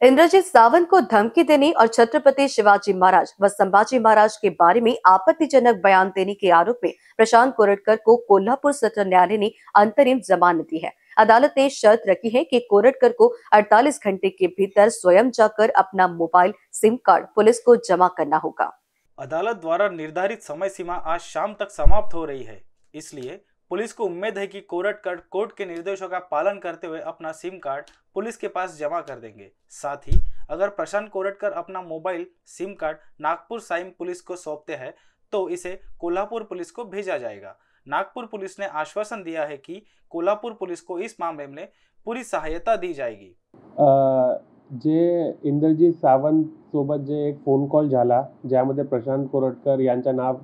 इंद्रजीत सावंत को धमकी देने और छत्रपति शिवाजी महाराज व संभाजी महाराज के बारे में आपत्तिजनक बयान देने के आरोप में प्रशांत कोरटकर को कोल्हापुर सत्र न्यायालय ने अंतरिम जमानत दी है। अदालत ने शर्त रखी है कि कोरटकर को 48 घंटे के भीतर स्वयं जाकर अपना मोबाइल सिम कार्ड पुलिस को जमा करना होगा। अदालत द्वारा निर्धारित समय सीमा आज शाम तक समाप्त हो रही है, इसलिए पुलिस को उम्मीद है कि कोरटकर कोर्ट के निर्देशों का पालन करते हुए अपना सिम कार्ड पुलिस के पास जमा कर देंगे। साथ ही अगर प्रशांत कोरटकर अपना मोबाइल सिम कार्ड नागपुर साइम पुलिस को सौंपते हैं तो इसे कोल्हापुर पुलिस को भेजा जाएगा। नागपुर पुलिस ने आश्वासन दिया है कि कोल्हापुर पुलिस को इस मामले में पूरी सहायता दी जाएगी। जे इंद्रजीत सावंत सोबत जे एक फोन कॉल झाला ज्यामध्ये प्रशांत कोरटकर यांचं नाव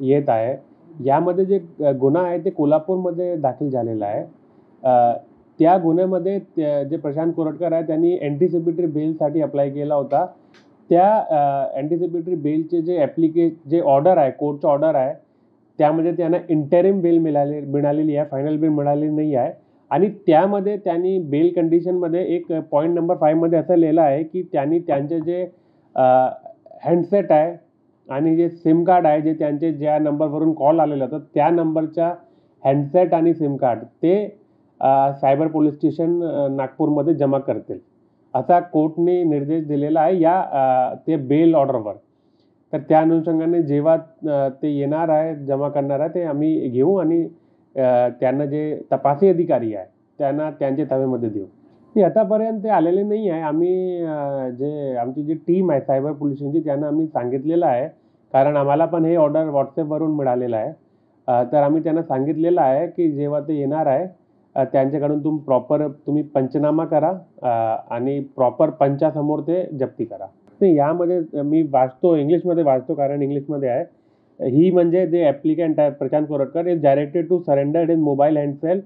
येत आहे, यामध्ये जे गुन्हा आहे ते कोल्हापूरमध्ये दाखल झालेला आहे। त्या गुन्ह्यामध्ये जे प्रशांत कोरटकर आहे त्यांनी एंटीसिपेटरी बेलसाठी अप्लाय केला होता। त्या एंटीसिपेटरी बेलचे जे ऑर्डर आहे, कोर्टचं ऑर्डर आहे, त्यामध्ये त्यांना इंटरिम बेल मिळालेली आहे, फायनल बेल मिळालेली नाही आहे। आणि त्यामध्ये त्यांनी बेल कंडिशनमध्ये एक पॉईंट नंबर 5 मध्ये असं लिहिलं आहे की त्यांनी त्यांचे जे हँडसेट आहे आणि जे सिम कार्ड आहे, जे त्यांचे ज्या नंबरवरून कॉल आलेला होता त्या नंबरच्या हँडसेट आणि सिम कार्ड ते सायबर पोलीस स्टेशन नागपूरमध्ये जमा करतील, असा कोर्टने निर्देश दिलेला आहे या ते बेल ऑर्डरवर। तर त्या अनुषंगाने जेव्हा ते येणार आहे, जमा करणार आहे, ते आम्ही घेऊ आणि त्यांना जे तपासी अधिकारी आहे त्यांना त्यांच्या ताब्यामध्ये देऊ। ते आतापर्यंत ते आलेले नाही आहे। आम्ही आमची जी टीम आहे सायबर पोलिसांची त्यांना आम्ही सांगितलेलं आहे, कारण आम्हाला पण हे ऑर्डर व्हॉट्सॲपवरून मिळालेलं आहे। तर आम्ही त्यांना सांगितलेलं आहे की जेव्हा ते येणार आहे त्यांच्याकडून तुम्ही पंचनामा करा आणि प्रॉपर पंचासमोर ते जप्ती करा। नाही, यामध्ये मी वाचतो, इंग्लिशमध्ये वाचतो कारण इंग्लिशमध्ये आहे। ही म्हणजे जे ॲप्लिकंट आहे Prashant Koratkar is directed to surrender in mobile handset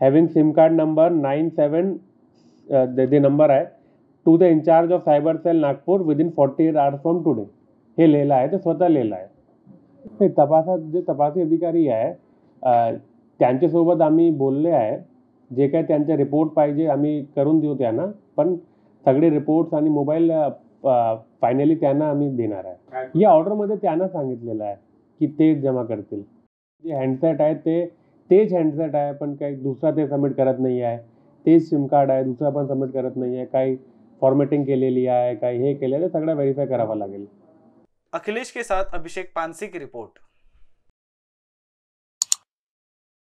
having sim card number 97 जे नंबर आहे to the in-charge of cyber cell Nagpur within 48 hours from today, हे लिहिलं आहे, ते स्वतः लिहिलं आहे। जे तपासी अधिकारी आहे त्यांच्यासोबत आम्ही बोलले आहे, जे काही त्यांचे रिपोर्ट पाहिजे आम्ही करून देऊ त्यांना, पण सगळे रिपोर्ट्स आणि मोबाईल फायनली त्यांना आम्ही देणार आहे। या ऑर्डरमध्ये त्यांना सांगितलेलं आहे की ते जमा करतील। जे हँडसेट आहे तेच हँडसेट आहे, पण काही दुसरा ते सबमिट करत नाही आहे, तेच सिम कार्ड आहे, दुसरा पण सबमिट करत नाही आहे, काही फॉर्मेटिंग केलेली आहे, काही हे केलेलं, सगळं व्हेरीफाय करावं लागेल। अखिलेश के साथ अभिषेक पानसी की रिपोर्ट।